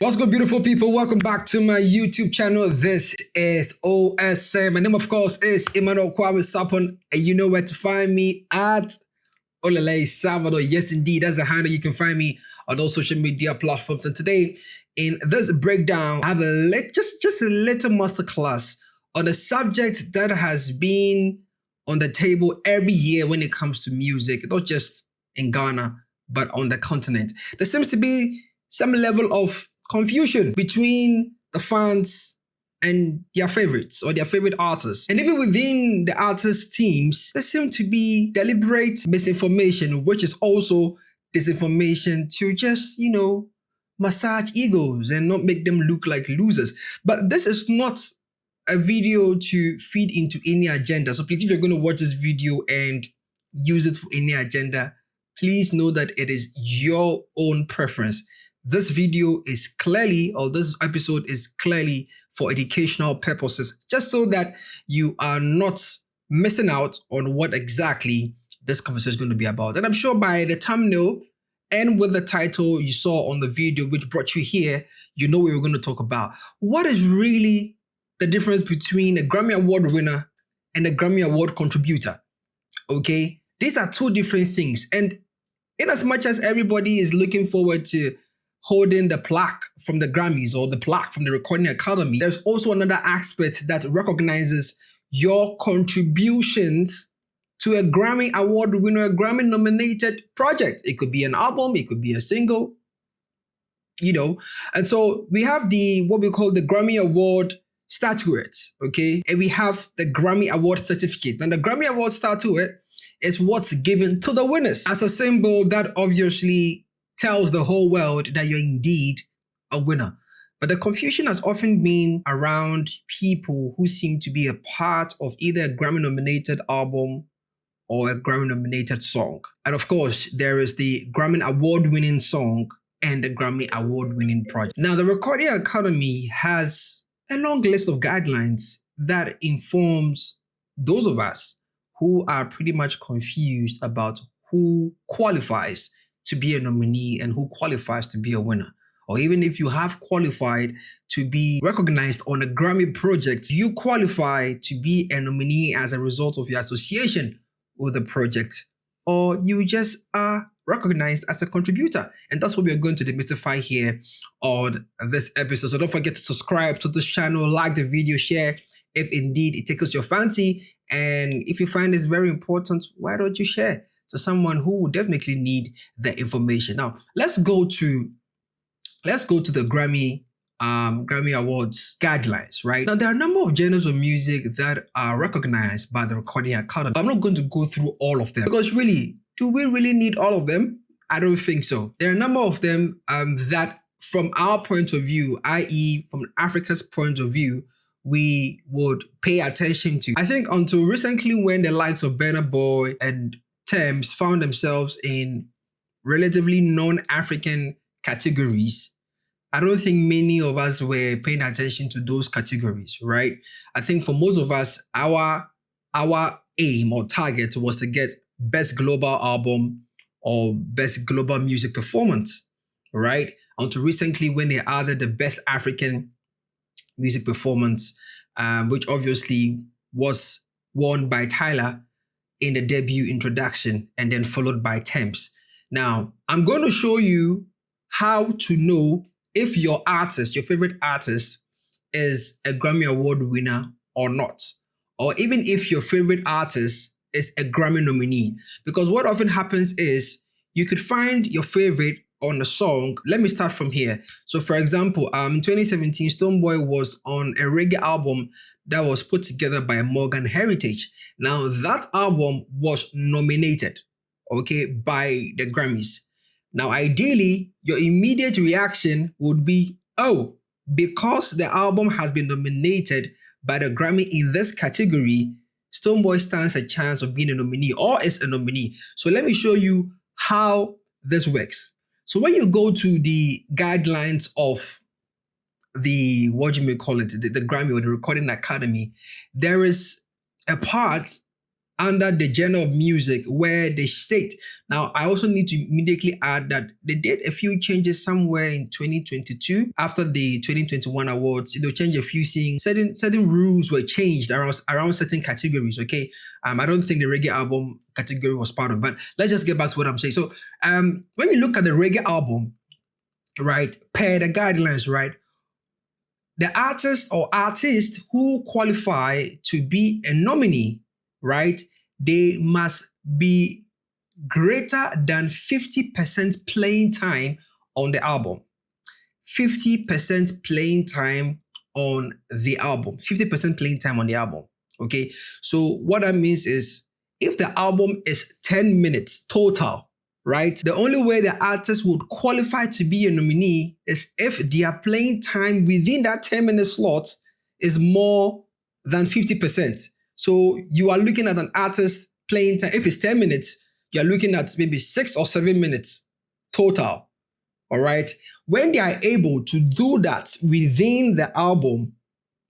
What's good, beautiful people? Welcome back to my YouTube channel. This is OSM. My name, of course, is Emmanuel Kwawe Sapon, and you know where to find me at Olele Salvador. Yes, indeed, that's the handle. You can find me on those social media platforms. And today, in this breakdown, I have just a little masterclass on a subject that has been on the table every year when it comes to music, not just in Ghana, but on the continent. There seems to be some level of confusion between the fans and their favorites or their favorite artists. And even within the artist teams, there seems to be deliberate misinformation, which is also disinformation to just, massage egos and not make them look like losers. But this is not a video to feed into any agenda. So please, if you're going to watch this video and use it for any agenda, please know that it is your own preference. This video is clearly, or this episode is clearly for educational purposes, just so that you are not missing out on what exactly this conversation is going to be about. And I'm sure by the thumbnail and with the title you saw on the video, which brought you here, you know what we're going to talk about. What is really the difference between a Grammy Award winner and a Grammy Award contributor? Okay, these are two different things. And in as much as everybody is looking forward to holding the plaque from the Grammys or the plaque from the Recording Academy, there's also another aspect that recognizes your contributions to a Grammy Award winner, a Grammy nominated project. It could be an album, it could be a single, And so we have what we call the Grammy Award statuette, okay? And we have the Grammy Award certificate. And the Grammy Award statuette is what's given to the winners as a symbol that obviously tells the whole world that you're indeed a winner. But the confusion has often been around people who seem to be a part of either a Grammy-nominated album or a Grammy-nominated song. And of course, there is the Grammy Award-winning song and the Grammy Award-winning project. Now, the Recording Academy has a long list of guidelines that informs those of us who are pretty much confused about who qualifies to be a nominee and who qualifies to be a winner. Or even if you have qualified to be recognized on a Grammy project, you qualify to be a nominee as a result of your association with the project, or you just are recognized as a contributor. And that's what we're going to demystify here on this episode. So don't forget to subscribe to this channel, like the video, share if indeed it tickles your fancy. And if you find this very important, why don't you share to someone who would definitely need the information? Now, let's go to the Grammy Awards guidelines, right? Now, there are a number of genres of music that are recognized by the Recording Academy. I'm not going to go through all of them because really, do we really need all of them? I don't think so. There are a number of them that from our point of view, i.e. from Africa's point of view, we would pay attention to. I think until recently when the likes of Burna and Tems found themselves in relatively non-African categories, I don't think many of us were paying attention to those categories, right? I think for most of us, our aim or target was to get Best Global Album or Best Global Music Performance, right? Until recently when they added the Best African Music Performance, which obviously was won by Tyler in the debut introduction and then followed by Tems. Now, I'm going to show you how to know if your artist, your favorite artist, is a Grammy Award winner or not. Or even if your favorite artist is a Grammy nominee. Because what often happens is you could find your favorite on a song. Let me start from here. So for example, in 2017, Stonebwoy was on a reggae album that was put together by Morgan Heritage. Now that album was nominated, okay, by the Grammys. Now ideally, your immediate reaction would be, oh, because the album has been nominated by the Grammy in this category, Stonebwoy stands a chance of being a nominee or is a nominee. So let me show you how this works. So when you go to the guidelines of the Grammy or the Recording Academy, there is a part under the genre of music where they state. Now, I also need to immediately add that they did a few changes somewhere in 2022 after the 2021 awards. They changed a few things. Certain rules were changed around certain categories. Okay, I don't think the reggae album category was part of, but let's just get back to what I'm saying. So, when you look at the reggae album, right, per the guidelines, right, the artist or artists who qualify to be a nominee, right, they must be greater than 50% playing time on the album. 50% playing time on the album. 50% playing time on the album. Okay. So what that means is if the album is 10 minutes total, right, the only way the artist would qualify to be a nominee is if their playing time within that 10-minute slot is more than 50%. So you are looking at an artist playing time. If it's 10 minutes, you're looking at maybe 6 or 7 minutes total. All right. When they are able to do that within the album,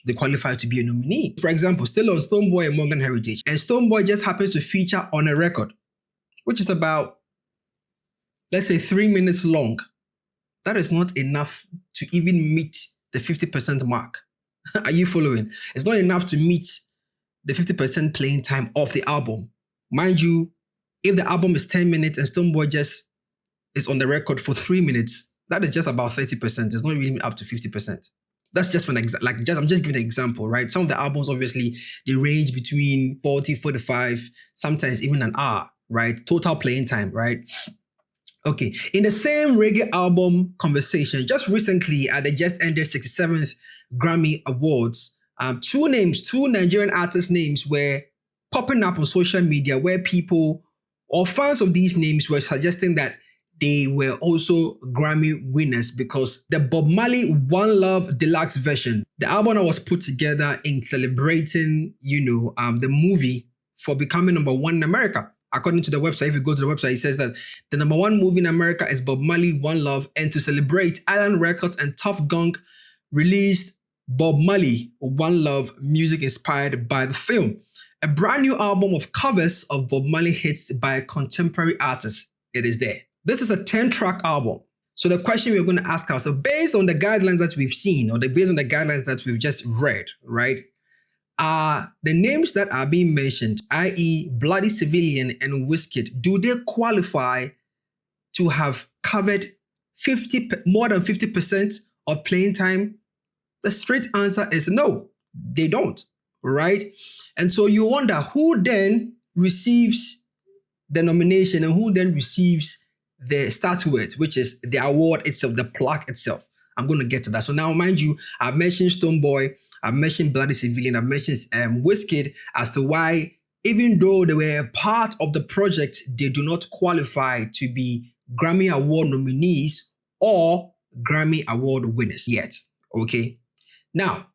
they qualify to be a nominee. For example, still on Stonebwoy and Morgan Heritage. And Stonebwoy just happens to feature on a record, which is about, let's say, 3 minutes long. That is not enough to even meet the 50% mark. Are you following? It's not enough to meet the 50% playing time of the album. Mind you, if the album is 10 minutes and Stonebwoy just is on the record for 3 minutes, that is just about 30%. It's not really up to 50%. That's just for an I'm just giving an example, right? Some of the albums, obviously, they range between 40, 45, sometimes even an hour, right? Total playing time, right? Okay, in the same reggae album conversation, just recently at the just ended 67th Grammy Awards, two Nigerian artist names were popping up on social media where people or fans of these names were suggesting that they were also Grammy winners because the Bob Marley One Love Deluxe version, the album that was put together in celebrating, the movie for becoming #1 in America. According to the website, if you go to the website, it says that the #1 movie in America is Bob Marley One Love, and to celebrate, Island Records and Tough Gong released Bob Marley One Love, music inspired by the film. A brand new album of covers of Bob Marley hits by contemporary artists. It is there. This is a 10-track album. So the question we're going to ask ourselves, based on the guidelines that we've seen, or based on the guidelines that we've just read, right, are the names that are being mentioned, i.e. Bloody Civilian and Wizkid, do they qualify to have covered more than 50% of playing time? The straight answer is no, they don't, right? And so you wonder who then receives the nomination and who then receives the statuette, which is the award itself, the plaque itself. I'm going to get to that. So now, mind you, I've mentioned Stonebwoy, I've mentioned Bloody Civilian, I've mentioned Wizkid as to why, even though they were a part of the project, they do not qualify to be Grammy Award nominees or Grammy Award winners yet. Okay. Now,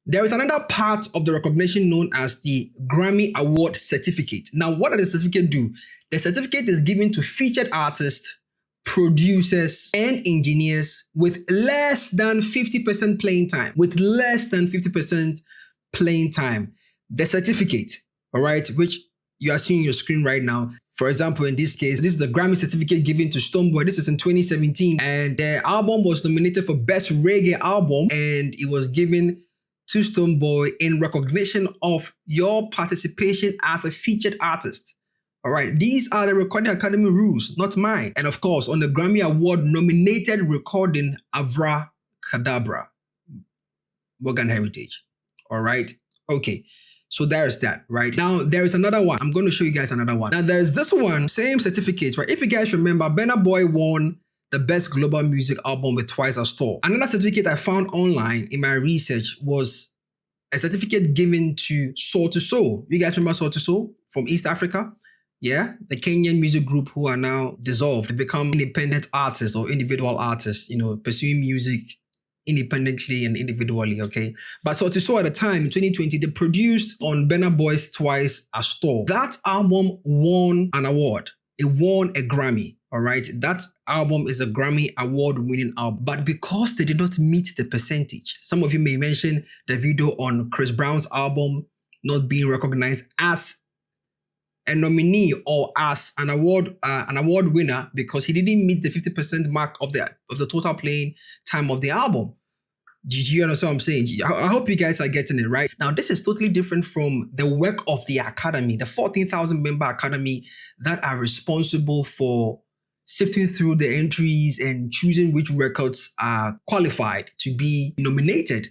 there is another part of the recognition known as the Grammy Award Certificate. Now, what does the certificate do? The certificate is given to featured artists, producers, and engineers with less than 50% playing time. With less than 50% playing time. The certificate, all right, which you are seeing on your screen right now. For example, in this case, this is the Grammy certificate given to Stonebwoy. This is in 2017, and the album was nominated for Best Reggae Album, and it was given to Stonebwoy in recognition of your participation as a featured artist. All right, these are the Recording Academy rules, not mine. And of course, on the Grammy Award nominated recording, Avra Kadabra, Morgan Heritage. All right, okay. So there's that, right? Now, there is another one. I'm going to show you guys another one. Now, there's this one, same certificate, right? If you guys remember, Burna Boy won the Best Global Music Album with Twice as Tall. Another certificate I found online in my research was a certificate given to Soul II Soul. You guys remember Soul II Soul from East Africa? Yeah, the Kenyan music group who are now dissolved to become independent artists or individual artists, pursuing music independently and individually, okay? But Soul II Soul at the time, in 2020, they produced on Burna Boy's Twice as Tall. That album won an award. It won a Grammy, all right? That album is a Grammy Award winning album. But because they did not meet the percentage, some of you may mention Davido on Chris Brown's album not being recognized as a nominee or as an award winner because he didn't meet the 50% mark of the total playing time of the album. Do you understand what I'm saying? I hope you guys are getting it right. Now, this is totally different from the work of the Academy, the 14,000 member Academy that are responsible for sifting through the entries and choosing which records are qualified to be nominated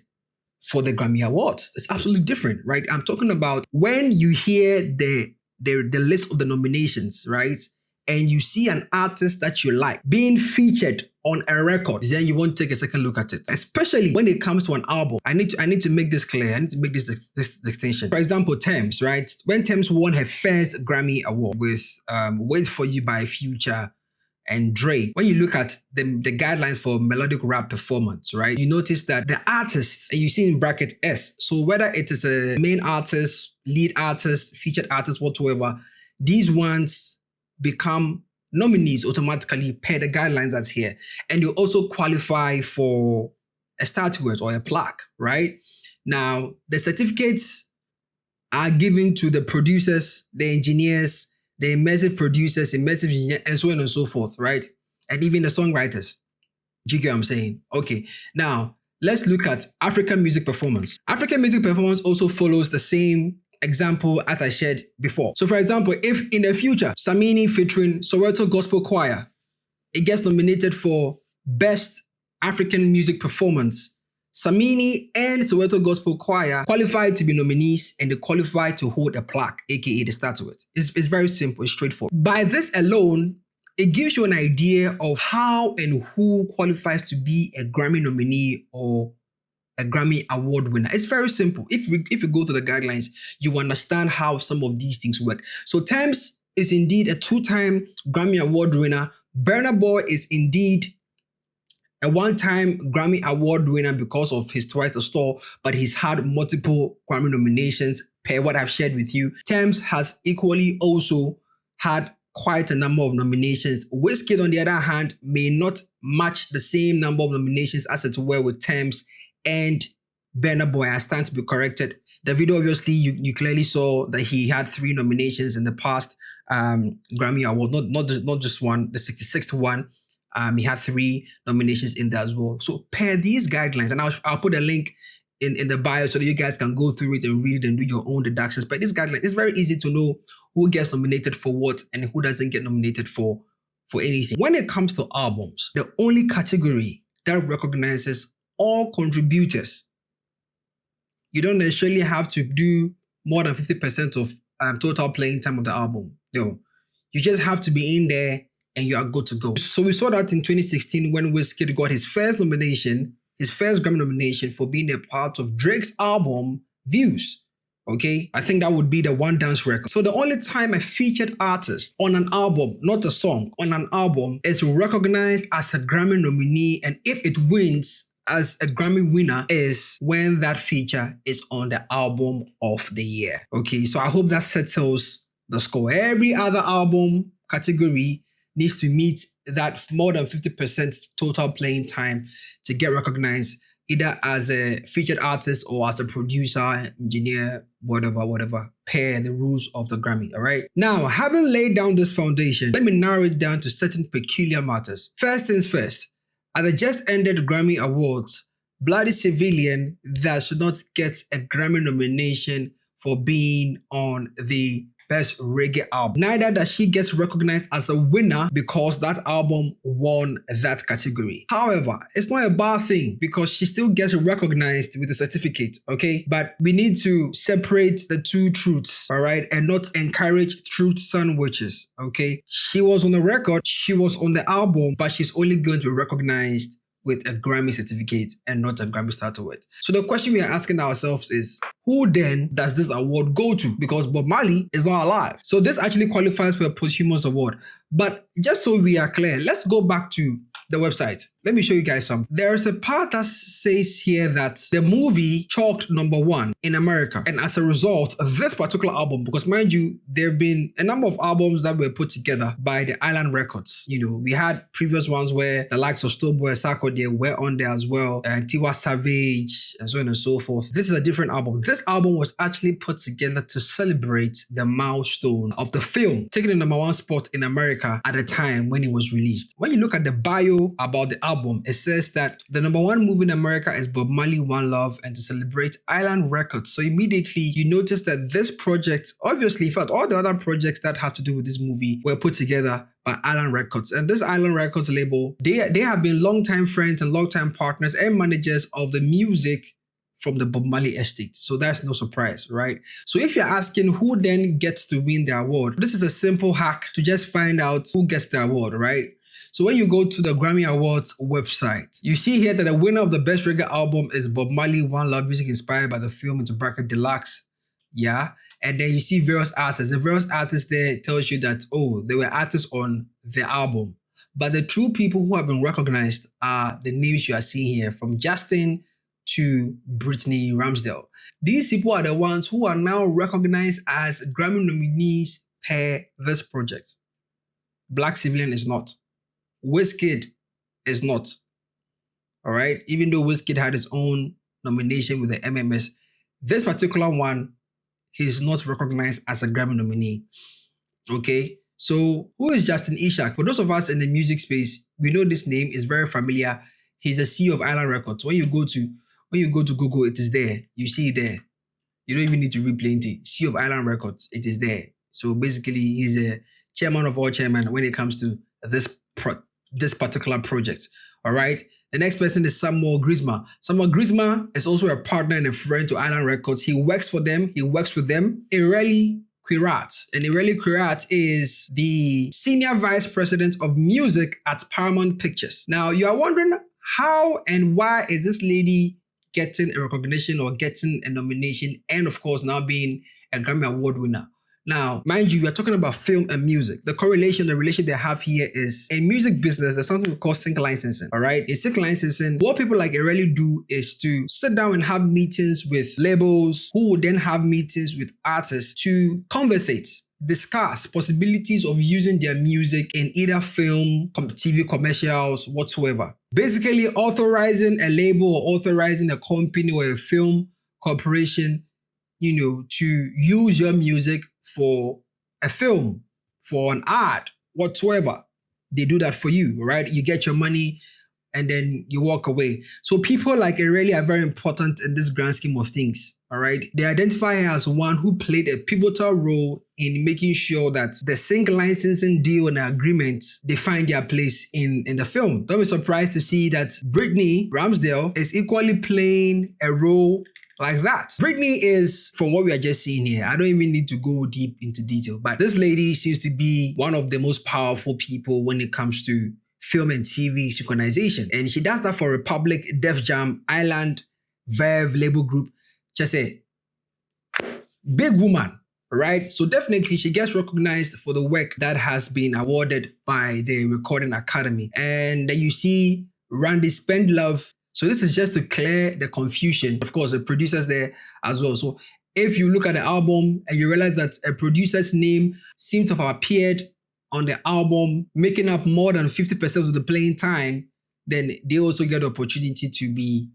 for the Grammy Awards. It's absolutely different, right? I'm talking about when you hear the list of the nominations, right? And you see an artist that you like being featured on a record, then you won't take a second look at it. Especially when it comes to an album. I need to make this clear. I need to make this distinction. For example, Tems, right? When Tems won her first Grammy Award with Wait For You by Future and Drake, when you look at the guidelines for melodic rap performance, right, you notice that the artist, and you see in bracket S, so whether it is a main artist, lead artist, featured artist, whatsoever, these ones become nominees automatically per the guidelines that's here. And you also qualify for a statuette or a plaque, right? Now, the certificates are given to the producers, the engineers, the immersive producers, immersive engineers, and so on and so forth, right? And even the songwriters. Do you get what I'm saying? Okay, now let's look at African music performance. African music performance also follows the same example as I shared before. So for example, if in the future, Samini featuring Soweto Gospel Choir, it gets nominated for Best African Music Performance, Samini and Soweto Gospel Choir qualified to be nominees and they qualified to hold a plaque, aka the statuette. It's very simple, it's straightforward. By this alone, it gives you an idea of how and who qualifies to be a Grammy nominee or a Grammy Award winner. It's very simple. If you go to the guidelines, you understand how some of these things work. So Tems is indeed a 2-time Grammy Award winner. Burna Boy is indeed a 1-time Grammy Award winner because of his Twice the Store, but he's had multiple Grammy nominations per what I've shared with you. Tems has equally also had quite a number of nominations. Wizkid, on the other hand, may not match the same number of nominations as it were with Tems and Burna Boy. I stand to be corrected. Davido, obviously, you clearly saw that he had 3 nominations in the past Grammy Award, not just one, the 66th one. He had 3 nominations in there as well. So per these guidelines, and I'll put a link in the bio so that you guys can go through it and read and do your own deductions. But this guideline, it's very easy to know who gets nominated for what and who doesn't get nominated for anything. When it comes to albums, the only category that recognizes all contributors, you don't necessarily have to do more than 50% of total playing time of the album. No, you just have to be in there and you are good to go. So we saw that in 2016 when Wizkid got his first nomination, his first Grammy nomination for being a part of Drake's album Views. Okay, I think that would be the One Dance record. So the only time a featured artist on an album, not a song, on an album is recognized as a Grammy nominee, and if it wins as a Grammy winner is when that feature is on the album of the year. Okay, so I hope that settles the score. Every other album category needs to meet that more than 50% total playing time to get recognized, either as a featured artist or as a producer, engineer, whatever, per the rules of the Grammy, all right? Now, having laid down this foundation, let me narrow it down to certain peculiar matters. First things first, at the just ended Grammy Awards, Bloody Civilian that should not get a Grammy nomination for being on the Best Reggae Album. Neither does she get recognized as a winner because that album won that category. However, it's not a bad thing because she still gets recognized with a certificate, okay? But we need to separate the two truths, all right? And not encourage truth sandwiches, okay? She was on the record, she was on the album, but she's only going to be recognized with a Grammy certificate and not a Grammy statuette. So the question we are asking ourselves is, who then does this award go to? Because Bob Marley is not alive. So this actually qualifies for a posthumous award. But just so we are clear, let's go back to the website. Let me show you guys some. There's a part that says here that the movie chalked #1 in America. And as a result, this particular album, because mind you, there have been a number of albums that were put together by the Island Records. You know, we had previous ones where the likes of Stowboy, Sarkodie were on there as well, and Tiwa Savage, and so on and so forth. This is a different album. This album was actually put together to celebrate the milestone of the film, taking the #1 spot in America at the time when it was released. When you look at the bio about the album, it says that the #1 movie in America is Bob Marley One Love and to celebrate Island Records. So immediately you notice that this project, obviously, in fact, all the other projects that have to do with this movie were put together by Island Records. And this Island Records label, they have been longtime friends and longtime partners and managers of the music from the Bob Marley estate. So that's no surprise, right? So if you're asking who then gets to win the award, this is a simple hack to just find out who gets the award, right? So when you go to the Grammy Awards website, you see here that the winner of the Best Reggae Album is Bob Marley One Love, music inspired by the film into bracket deluxe. Yeah. And then you see various artists. The various artists there tells you that, oh, they were artists on the album. But the true people who have been recognized are the names you are seeing here, from Justin to Brittany Ramsdale. These people are the ones who are now recognized as Grammy nominees per this project. Black Civilian is not. Wizkid is not. All right. Even though Wizkid had his own nomination with the MMS, this particular one, he's not recognized as a Grammy nominee. Okay. So who is Justin Ishak? For those of us in the music space, we know this name is very familiar. He's the CEO of Island Records. When you go to Google, it is there. You see it there. You don't even need to read plenty. CEO of Island Records, it is there. So basically, he's a chairman of all chairmen when it comes to this particular project. All right. The next person is Samuel Grisma. Samuel Grisma is also a partner and a friend to Island Records. He works for them. He works with them. Ireli Quirat. And Ireli Quirat is the senior vice president of music at Paramount Pictures. Now, you are wondering how and why is this lady getting a recognition or getting a nomination, and of course now being a Grammy Award winner. Now, mind you, we are talking about film and music. The correlation, the relation they have here is, in music business, there's something we call sync licensing, all right? In sync licensing, what people like Ireli do is to sit down and have meetings with labels who would then have meetings with artists to conversate, discuss possibilities of using their music in either film, TV commercials, whatsoever. Basically, authorizing a label or authorizing a company or a film corporation, you know, to use your music for a film, for an ad, whatsoever. They do that for you, right? You get your money and then you walk away. So people like Ireli are very important in this grand scheme of things, all right? They identify her as one who played a pivotal role in making sure that the sync licensing deal and agreements, they find their place in the film. Don't be surprised to see that Brittany Ramsdale is equally playing a role like that. Brittany is, from what we are just seeing here, I don't even need to go deep into detail, but this lady seems to be one of the most powerful people when it comes to film and TV synchronization. And she does that for Republic, Def Jam, Island, Verve, label group. Just a big woman, right? So definitely she gets recognized for the work that has been awarded by the Recording Academy. And then you see Randy Spendlove. So this is just to clear the confusion. Of course, the producers there as well. So if you look at the album and you realize that a producer's name seems to have appeared on the album, making up more than 50% of the playing time, then they also get the opportunity to be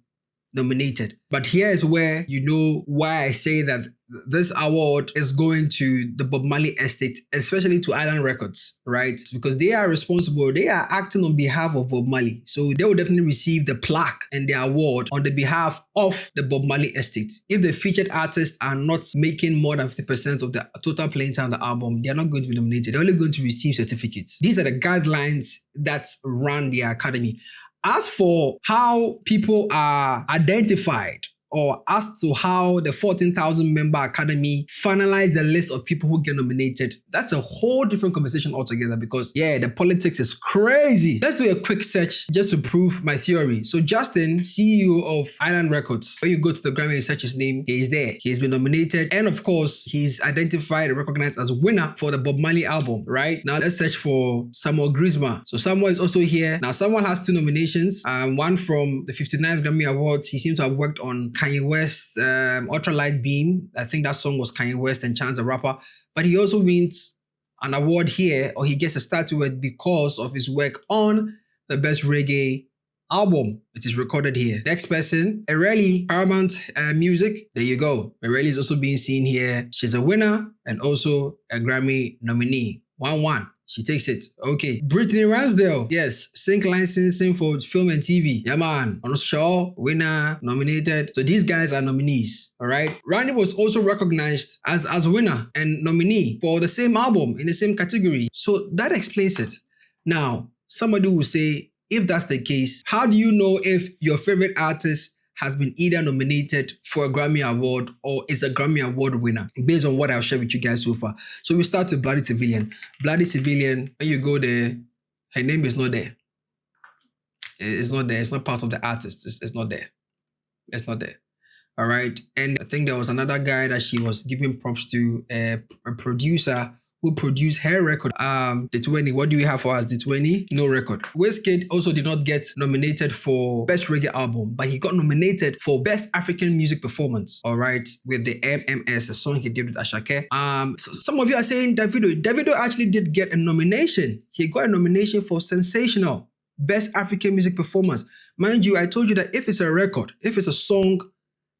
nominated. But here is where you know why I say that this award is going to the Bob Marley estate, especially to Island Records, right? It's because they are responsible. They are acting on behalf of Bob Marley. So they will definitely receive the plaque and the award on the behalf of the Bob Marley estate. If the featured artists are not making more than 50% of the total playing time of the album, they are not going to be nominated. They're only going to receive certificates. These are the guidelines that run the academy. As for how people are identified or as to how the 14,000 member academy finalized the list of people who get nominated, that's a whole different conversation altogether because, yeah, the politics is crazy. Let's do a quick search just to prove my theory. So Justin, CEO of Island Records, when you go to the Grammy and search his name, he is there. He's been nominated, and of course, he's identified and recognized as winner for the Bob Marley album, right? Now let's search for Samuel Grisma. So Samuel is also here. Now Samuel has 2 nominations, one from the 59th Grammy Awards. He seems to have worked on Kanye West's Ultralight Beam. I think that song was Kanye West and Chance the Rapper. But he also wins an award here, or he gets a statuette because of his work on the Best Reggae album. It is recorded here. Next person, Ereli, Paramount Music. There you go. Ereli is also being seen here. She's a winner and also a Grammy nominee. 1-1. She takes it. Okay. Brittany Ransdale. Yes. Sync licensing for film and TV. Yeah, man. On show, winner, nominated. So these guys are nominees. All right. Randy was also recognized as winner and nominee for the same album in the same category. So that explains it. Now, somebody will say, if that's the case, how do you know if your favorite artist has been either nominated for a Grammy Award or is a Grammy Award winner, based on what I've shared with you guys so far? So we start with Bloody Civilian. Bloody Civilian, when you go there, her name is not there. It's not there. It's not part of the artist. It's not there. It's not there. All right. And I think there was another guy that she was giving props to, a producer who produced her record. The 20. What do we have for us? The 20? No record. Wizkid also did not get nominated for Best Reggae Album, but he got nominated for Best African Music Performance. All right, with the MMS, a song he did with Ashake. Some of you are saying Davido. Davido actually did get a nomination. He got a nomination for Sensational Best African Music Performance. Mind you, I told you that if it's a record, if it's a song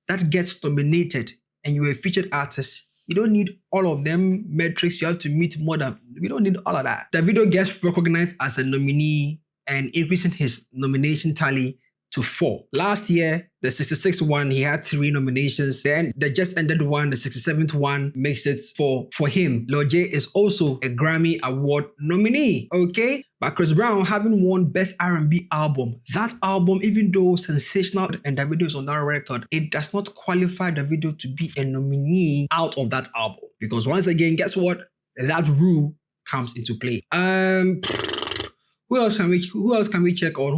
that gets nominated and you're a featured artist, you don't need all of them metrics. You have to meet more than, we don't need all of that. Davido gets recognized as a nominee and increasing his nomination tally to 4. Last year, the 66th one, he had 3 nominations. Then the just ended one, the 67th one, makes it for him. Lil J is also a Grammy Award nominee, okay? But Chris Brown having won Best R&B Album. That album, even though Sensational and Davido is on that record, it does not qualify Davido to be a nominee out of that album. Because once again, guess what? That rule comes into play. Who else can we check on?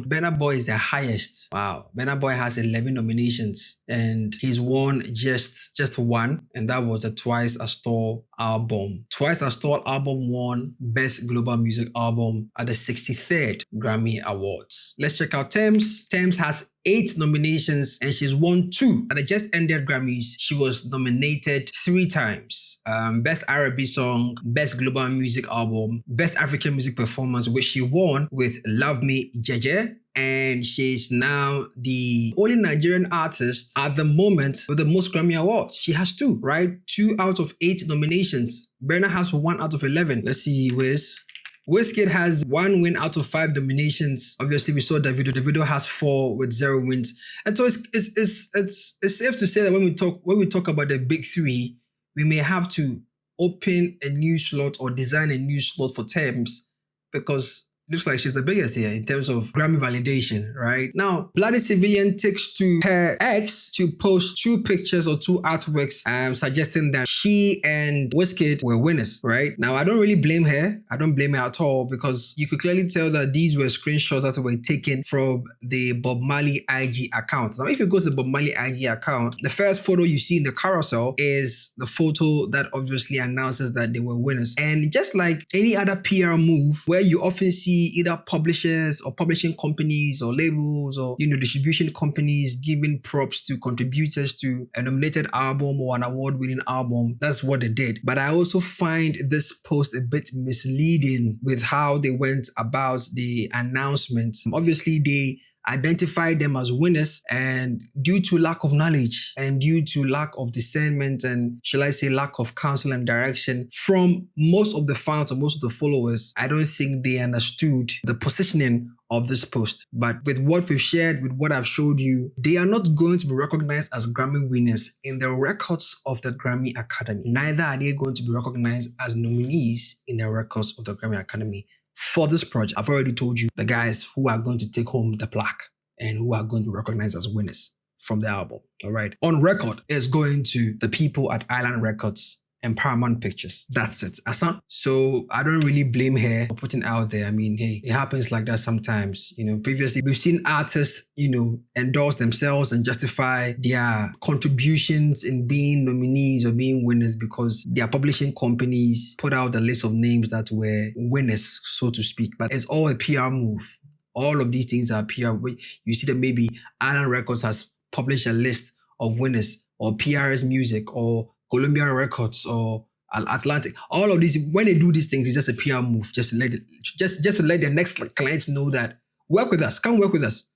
Burna Boy is the highest. Wow. Burna Boy has 11 nominations and he's won just 1, and that was the Twice As Tall album. Twice As Tall album won Best Global Music Album at the 63rd Grammy Awards. Let's check out Tems. Tems has 8 nominations and she's won 2. At the just ended Grammys, she was nominated 3 times. Best R&B Song, Best Global Music Album, Best African Music Performance, which she won with Love Me Jeje. And she's now the only Nigerian artist at the moment with the most Grammy Awards. She has 2, right? 2 out of 8 nominations. Burna has 1 out of 11. Let's see, Wizkid has 1 win out of 5 nominations. Obviously, we saw Davido. Davido has 4 with 0 wins. And so it's safe to say that when we talk about the big 3, we may have to open a new slot or design a new slot for Tems, because looks like she's the biggest here in terms of Grammy validation, right? Now, Bloody Civilian takes to her ex to post 2 pictures or 2 artworks suggesting that she and Wizkid were winners, right? Now, I don't really blame her. I don't blame her at all, because you could clearly tell that these were screenshots that were taken from the Bob Marley IG account. Now, if you go to the Bob Marley IG account, the first photo you see in the carousel is the photo that obviously announces that they were winners. And just like any other PR move where you often see either publishers or publishing companies or labels or distribution companies giving props to contributors to a nominated album or an award-winning album, that's what they did. But I also find this post a bit misleading with how they went about the announcement. Obviously, they identified them as winners, and due to lack of knowledge and due to lack of discernment and, shall I say, lack of counsel and direction from most of the fans or most of the followers, I don't think they understood the positioning of this post. But with what we've shared, with what I've showed you, they are not going to be recognized as Grammy winners in the records of the Grammy Academy. Neither are they going to be recognized as nominees in the records of the Grammy Academy. For this project, I've already told you the guys who are going to take home the plaque and who are going to be recognized as winners from the album, all right? On record, it's going to the people at Island Records and Paramount Pictures. That's it. So I don't really blame her for putting out there. I mean, hey, it happens like that sometimes. You know, previously we've seen artists, you know, endorse themselves and justify their contributions in being nominees or being winners because their publishing companies put out a list of names that were winners, so to speak. But it's all a PR move. All of these things are PR. You see that maybe Island Records has published a list of winners, or PRS Music, or Columbia Records, or Atlantic. All of these, when they do these things, it's just a PR move, just to let their next clients know that work with us, come work with us.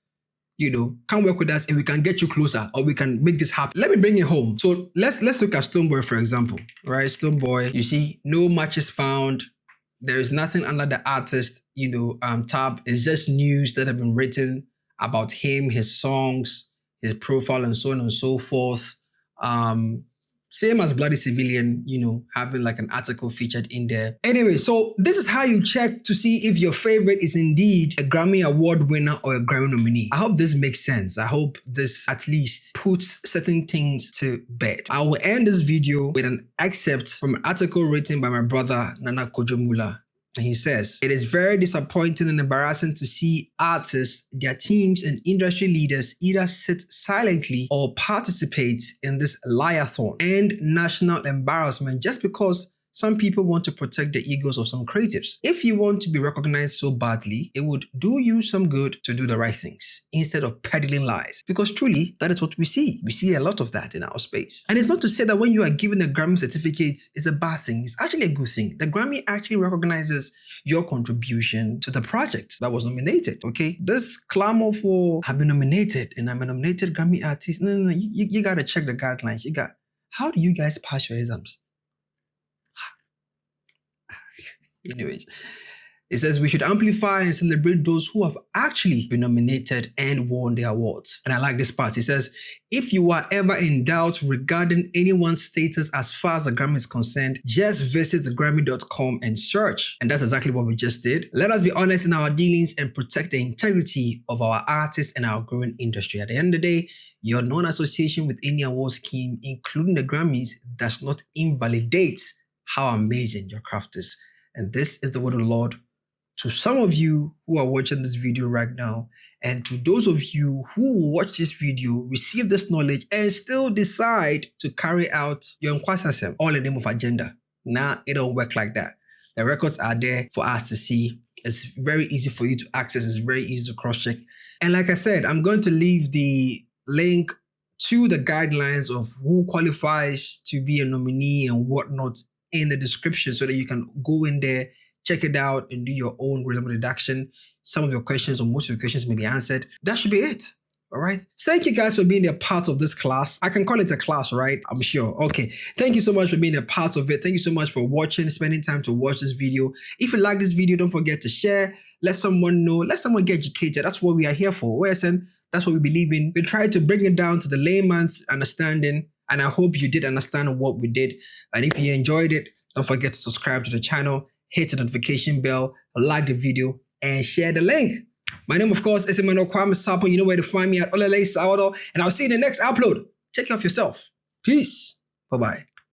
You know, come work with us and we can get you closer, or we can make this happen. Let me bring it home. So let's look at Stonebwoy, for example. Right, Stonebwoy, you see, no matches found. There is nothing under the artist, you know, tab. It's just news that have been written about him, his songs, his profile, and so on and so forth. Same as Bloody Civilian, you know, having like an article featured in there. Anyway, so this is how you check to see if your favorite is indeed a Grammy Award winner or a Grammy nominee. I hope this makes sense. I hope this at least puts certain things to bed. I will end this video with an excerpt from an article written by my brother, Nana Kojomula. And he says, "It is very disappointing and embarrassing to see artists, their teams, and industry leaders either sit silently or participate in this liathon and national embarrassment just because some people want to protect the egos of some creatives. If you want to be recognized so badly, it would do you some good to do the right things instead of peddling lies. Because truly, that is what we see. We see a lot of that in our space. And it's not to say that when you are given a Grammy certificate, it's a bad thing. It's actually a good thing. The Grammy actually recognizes your contribution to the project that was nominated, okay? This clamor for, I've been nominated and I'm a nominated Grammy artist. No. You got to check the guidelines. How do you guys pass your exams? Anyways, it says we should amplify and celebrate those who have actually been nominated and won the awards. And I like this part. It says, if you are ever in doubt regarding anyone's status as far as the Grammy is concerned, just visit Grammy.com and search. And that's exactly what we just did. Let us be honest in our dealings and protect the integrity of our artists and our growing industry. At the end of the day, your non-association with any award scheme, including the Grammys, does not invalidate how amazing your craft is. And this is the word of the Lord to some of you who are watching this video right now, and to those of you who will watch this video, receive this knowledge, and still decide to carry out your nkwasasem all in the name of agenda. Nah, it don't work like that. The records are there for us to see. It's very easy for you to access. It's very easy to cross-check. And like I said, I'm going to leave the link to the guidelines of who qualifies to be a nominee and whatnot in the description so that you can go in there, check it out, and do your own reasonable deduction. Some of your questions or most of your questions may be answered. That should be it. All right. Thank you guys for being a part of this class. I can call it a class, right? I'm sure. Okay. Thank you so much for being a part of it. Thank you so much for watching, spending time to watch this video. If you like this video, don't forget to share. Let someone know. Let someone get educated. That's what we are here for. OSN, that's what we believe in. We try to bring it down to the layman's understanding. And I hope you did understand what we did. And if you enjoyed it, don't forget to subscribe to the channel, hit the notification bell, like the video, and share the link. My name, of course, is Emmanuel Kwame Sapon. You know where to find me at Olele Sawado. And I'll see you in the next upload. Take care of yourself. Peace. Bye-bye.